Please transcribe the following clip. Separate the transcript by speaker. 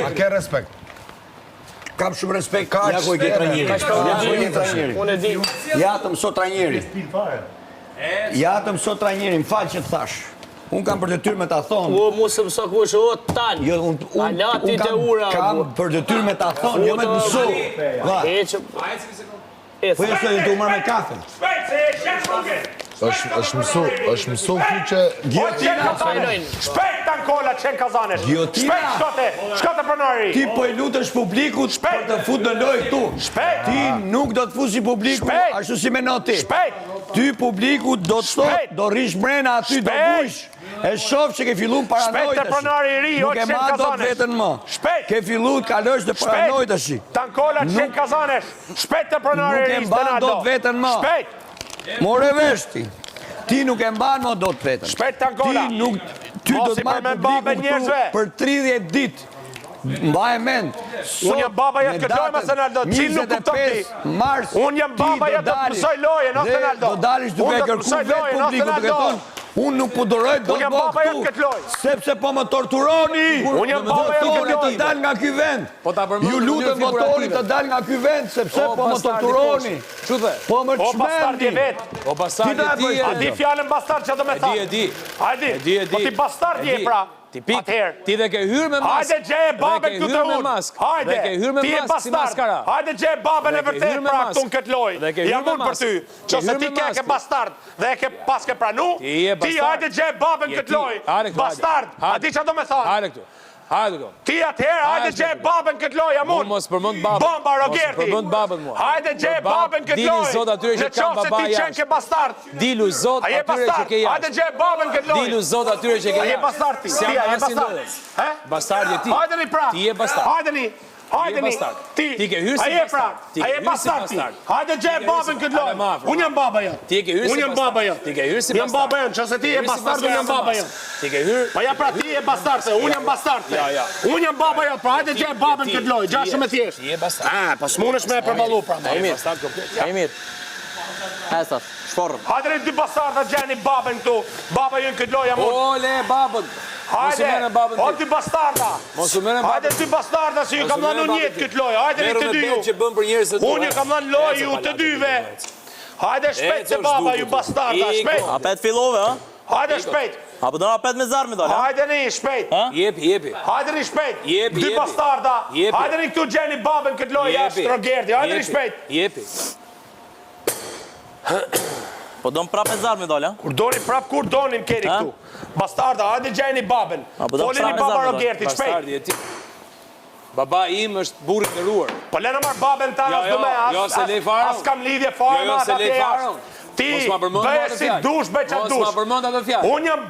Speaker 1: A ke respekt?
Speaker 2: Kam shumë respekt. Ja ku e ke trajneri.
Speaker 3: Unë e di.
Speaker 2: Ja të mëso trajneri. Ja të mëso trajneri, më falë që të thash. Unë kam për detyrë me ta thonë.
Speaker 3: U mu se mëso ku është o tanë.
Speaker 2: Jo, unë kam për detyrë me ta thonë, jo me të mëso. Po e së të umar me kafe.
Speaker 1: është mësu ku që...
Speaker 4: Shpejt të nkolla qenë Kazanesh. Shpejt shkote pronari.
Speaker 2: Ti po i lutësh publikut për të fut në lojë këtu. Ti nuk do të fusi publiku ashtu si me noti. Ty publiku do të thot, do rish mrena aty do bush. E shoh që ke filluar paranojtash. Nuk e ma do të vetën më. Ke filluar të kalosh të paranojtash.
Speaker 4: Tankola qenë Kazanesh. Shpejt të pronari
Speaker 2: Nuk e mban do të vetën më. More vesh ti. Ti nuk e mban më do të vetën.
Speaker 4: Shpejt Tankola.
Speaker 2: Ty do të marrë publiku për 30 ditë. Mbaj e mend.
Speaker 4: Unë jam baba jetë këtë lojë, mas Ronaldo. Qilë nuk kupton ti. Unë jam baba jetë të mësoj lojë, në Ronaldo.
Speaker 2: Do dalish duke kërku vetë publiku duke thonë. Unë nuk po doroj do të bëj këtu. Sepse po më torturoni.
Speaker 4: Unë jam baba jetë këtë lojë.
Speaker 2: Të dal nga ky vend. Ju lutem motorit të dal nga ky vend sepse po më torturoni. Po më çmendi.
Speaker 4: O bastard ti. A di fjalën bastard që do më thonë?
Speaker 5: E di.
Speaker 4: Hajde. Po ti bastard je pra.
Speaker 5: Ti dhe ke hyrë me maskë.
Speaker 4: Hajde gje babën këtu të unë. Hajde. Ti je bastard. Hajde gje babën e vërtet pra këtu në këtë lojë. Jam unë për ty. Qose ti ke bastard dhe ke pas ke pranu, ti hajde gje babën këtë lojë. Bastard. A di që do me thonë?
Speaker 5: Hajde këtu. Hajde këtu.
Speaker 4: Ti atëherë hajde gje babën këtë lojë, jam unë.
Speaker 5: Unë mos përmend babën.
Speaker 4: Bomba Rogerti.
Speaker 5: Përmend babën mua.
Speaker 4: Hajde gje babën këtë lojë.
Speaker 5: Dili zot atyre që kanë baba jashtë.
Speaker 4: Ti qenë ke bastard.
Speaker 5: Dilu zot atyre që ke jashtë.
Speaker 4: Hajde gje babën këtë lojë.
Speaker 5: Dilu zot atyre që ke jashtë.
Speaker 4: Je bastard ti. Ti je bastard.
Speaker 5: Bastard je ti.
Speaker 4: Hajdeni pra.
Speaker 5: Ti je bastard.
Speaker 4: Hajdeni. Hajdeni.
Speaker 5: Ti ke hyrë si bastard.
Speaker 4: Ti je bastard ti. Hajde gje babën këtë lojë. Unë jam baba jam.
Speaker 5: Ti ke hyrë si bastard.
Speaker 4: Unë jam baba jam.
Speaker 5: Ti ke hyrë si bastard.
Speaker 4: Jam baba jam, çose ti je bastard, unë jam baba jam.
Speaker 5: Ti ke hyrë.
Speaker 4: Po ja pra ti je bastard se unë jam bastard.
Speaker 5: Ja.
Speaker 4: Unë jam baba jam, pra hajde gje babën këtë lojë, gjashtë me thjesht.
Speaker 5: Ti je bastard.
Speaker 4: Po smunesh me përballu pra.
Speaker 5: Ai mirë, bastard komplet. Ai mirë.
Speaker 6: Hesat, shforëm.
Speaker 4: Hajde dy bastarda gjeni babën këtu. Baba jën këtë lojë jam unë.
Speaker 5: Ole babën.
Speaker 4: Hajde, o dy bastarda. Hajde dy bastarda si ju kam dhënë unë jetë këtë lojë. Hajde të dy ju. Unë ju kam dhënë lojë ju të dyve. Hajde shpejt se baba ju bastarda, shpejt.
Speaker 6: Apet fillove, ha?
Speaker 4: Hajde shpejt.
Speaker 6: Apo do apet me zarmi dole?
Speaker 4: Hajde ni shpejt.
Speaker 5: Jepi.
Speaker 4: Hajde ni shpejt.
Speaker 5: Jepi.
Speaker 4: Dy bastarda. Hajde ni këtu gjeni babën këtë lojë jashtë Rogerti. Hajde ni shpejt.
Speaker 5: Jepi.
Speaker 6: Po do më prap me zarmi dole, ha?
Speaker 4: Kur doni prap kur donim keni këtu. Bastarda, hajde gjeni babën. Folini baba Rogerti, shpejt.
Speaker 5: Baba im është burri i nderuar.
Speaker 4: Po lëna marr babën tanë as do me as kam lidhje fare me ata të jashtë. Ti bëj si dush, bëj çfarë dush.
Speaker 5: Mos ma përmend atë fjalë.
Speaker 4: Unë jam